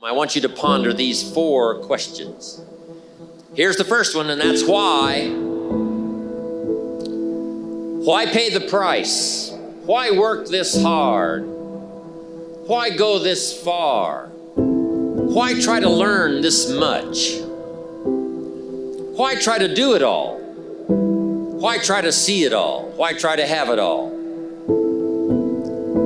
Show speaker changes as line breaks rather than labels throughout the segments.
I want you to ponder these 4 questions. Here's the first one, and that's why. Why pay the price? Why work this hard? Why go this far? Why try to learn this much? Why try to do it all? Why try to see it all? Why try to have it all?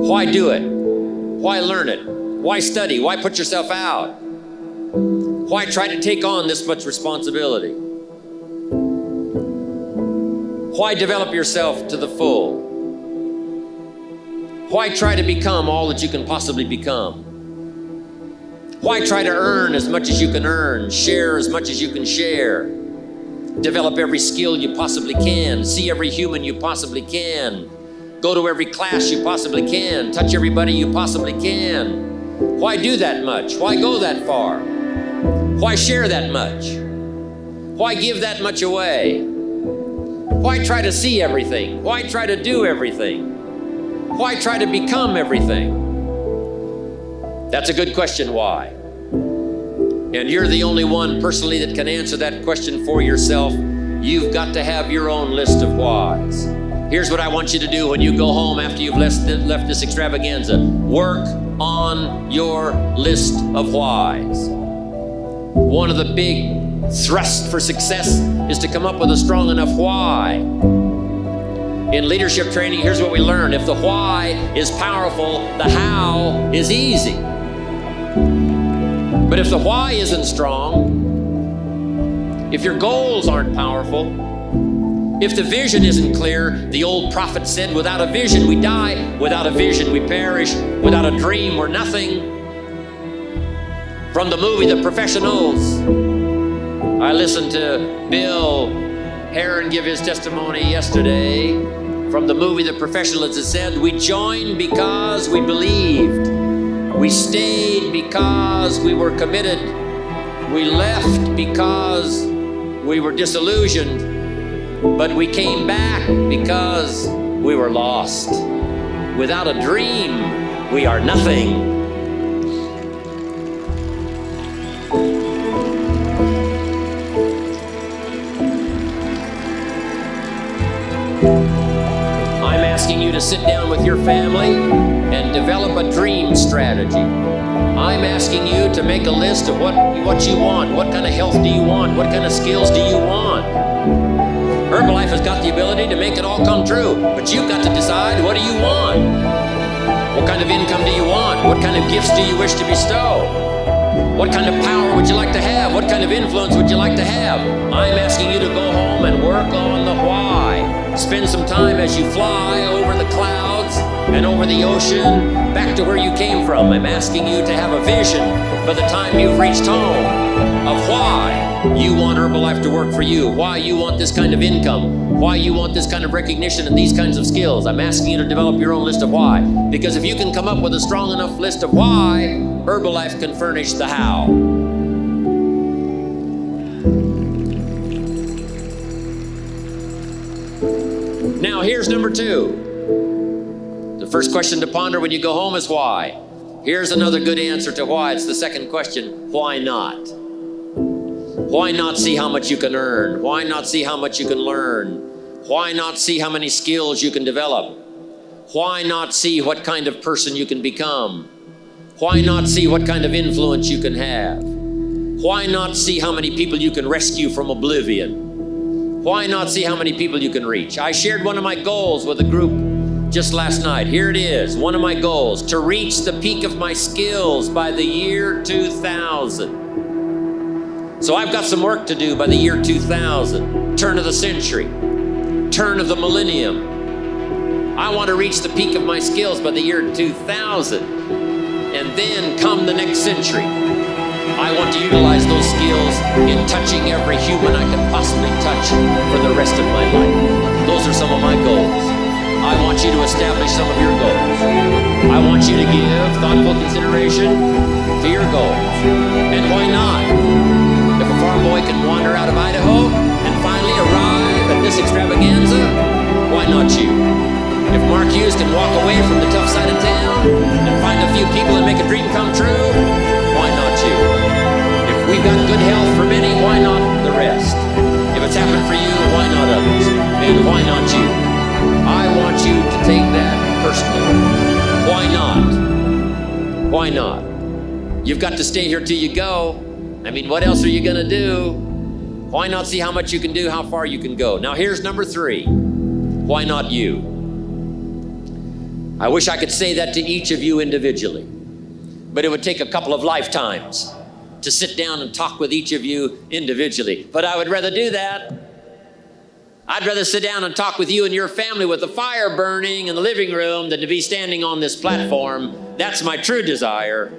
Why do it? Why learn it? Why study? Why put yourself out? Why try to take on this much responsibility? Why develop yourself to the full? Why try to become all that you can possibly become? Why try to earn as much as you can earn, share as much as you can share, develop every skill you possibly can, see every human you possibly can, go to every class you possibly can, touch everybody you possibly can? Why do that much? Why go that far? Why share that much? Why give that much away? Why try to see everything? Why try to do everything? Why try to become everything? That's a good question, why? And you're the only one personally that can answer that question for yourself. You've got to have your own list of whys. Here's what I want you to do when you go home after you've left this extravaganza. Work on your list of whys. One of the big thrusts for success is to come up with a strong enough why. In leadership training, here's what we learn. If the why is powerful, the how is easy. But if the why isn't strong, if your goals aren't powerful, if the vision isn't clear, the old prophet said, without a vision we die, without a vision we perish, without a dream we're nothing. From the movie The Professionals, I listened to Bill Heron give his testimony yesterday. From the movie The Professionals, it said, we joined because we believed. We stayed because we were committed. We left because we were disillusioned. But we came back because we were lost. Without a dream, we are nothing. I'm asking you to sit down with your family and develop a dream strategy. I'm asking you to make a list of what you want. What kind of health do you want? What kind of skills do you want? Herbalife has got the ability to make it all come true, but you've got to decide, what do you want? What kind of income do you want? What kind of gifts do you wish to bestow? What kind of power would you like to have? What kind of influence would you like to have? I'm asking you to go home and work on the why. Spend some time as you fly over the clouds and over the ocean back to where you came from. I'm asking you to have a vision by the time you've reached home of why you want Herbalife to work for you, why you want this kind of income, why you want this kind of recognition and these kinds of skills. I'm asking you to develop your own list of why. Because if you can come up with a strong enough list of why, Herbalife can furnish the how. Now, here's number 2. The first question to ponder when you go home is why. Here's another good answer to why. It's the second question. Why not? Why not see how much you can earn? Why not see how much you can learn? Why not see how many skills you can develop? Why not see what kind of person you can become? Why not see what kind of influence you can have? Why not see how many people you can rescue from oblivion? Why not see how many people you can reach? I shared one of my goals with a group just last night. Here it is, one of my goals, to reach the peak of my skills by the year 2000. So I've got some work to do by the year 2000, turn of the century, turn of the millennium. I want to reach the peak of my skills by the year 2000. And then come the next century, I want to utilize those skills in touching every human I can possibly touch for the rest of my life. Those are some of my goals. I want you to establish some of your goals. I want you to give thoughtful consideration to your goals. And why not? If a farm boy can wander out of Idaho and finally arrive at this extravaganza, why not you? If Mark Hughes can walk away from the tough side of town and find a few people and make a dream come true, why not you? we've got good health for many, why not the rest? If it's happened for you, why not others? And why not you? I want you to take that personally. Why not? Why not? You've got to stay here till you go. I mean, what else are you going to do? Why not see how much you can do, how far you can go? Now, here's number 3. Why not you? I wish I could say that to each of you individually, but it would take a couple of lifetimes to sit down and talk with each of you individually. But I would rather do that. I'd rather sit down and talk with you and your family with the fire burning in the living room than to be standing on this platform. That's my true desire.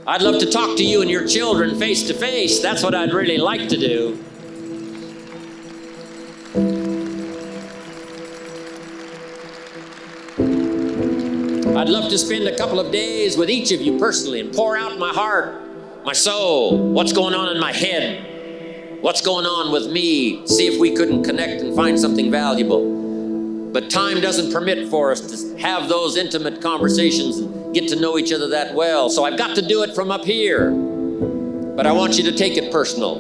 I'd love to talk to you and your children face to face. That's what I'd really like to do. I'd love to spend a couple of days with each of you personally and pour out my heart, my soul, what's going on in my head, what's going on with me, see if we couldn't connect and find something valuable. But time doesn't permit for us to have those intimate conversations and get to know each other that well. So I've got to do it from up here. But I want you to take it personal.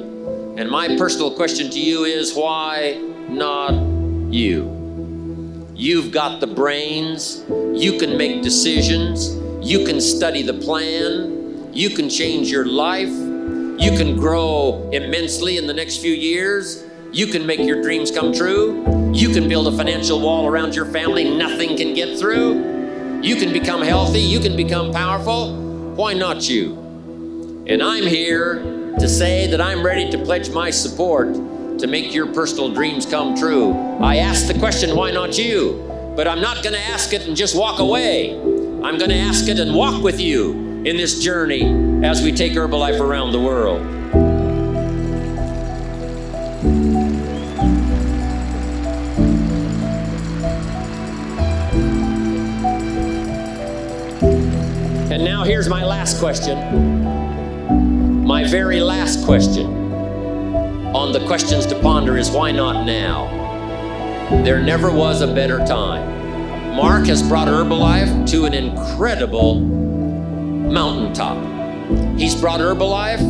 And my personal question to you is, why not you? You've got the brains. You can make decisions. You can study the plan. You can change your life. You can grow immensely in the next few years. You can make your dreams come true. You can build a financial wall around your family nothing can get through. You can become healthy. You can become powerful. Why not you? And I'm here to say that I'm ready to pledge my support to make your personal dreams come true. I asked the question, why not you? But I'm not going to ask it and just walk away. I'm going to ask it and walk with you in this journey as we take Herbalife around the world. And now here's my last question. My very last question on the questions to ponder is, why not now? There never was a better time. Mark has brought Herbalife to an incredible mountaintop. He's brought Herbalife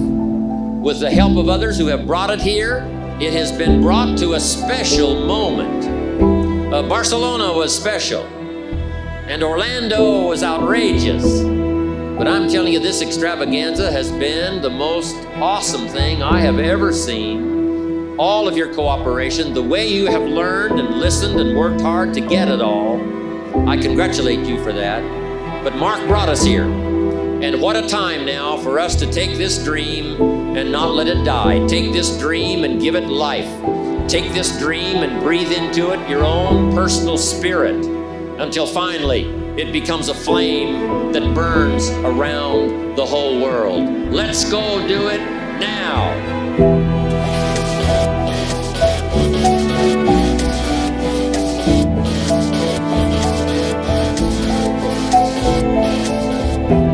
with the help of others who have brought it here. It has been brought to a special moment. Barcelona was special, and Orlando was outrageous. But I'm telling you, this extravaganza has been the most awesome thing I have ever seen. All of your cooperation, the way you have learned and listened and worked hard to get it all, I congratulate you for that. But Mark brought us here. And what a time now for us to take this dream and not let it die. Take this dream and give it life. Take this dream and breathe into it your own personal spirit until finally it becomes a flame that burns around the whole world. Let's go do it now.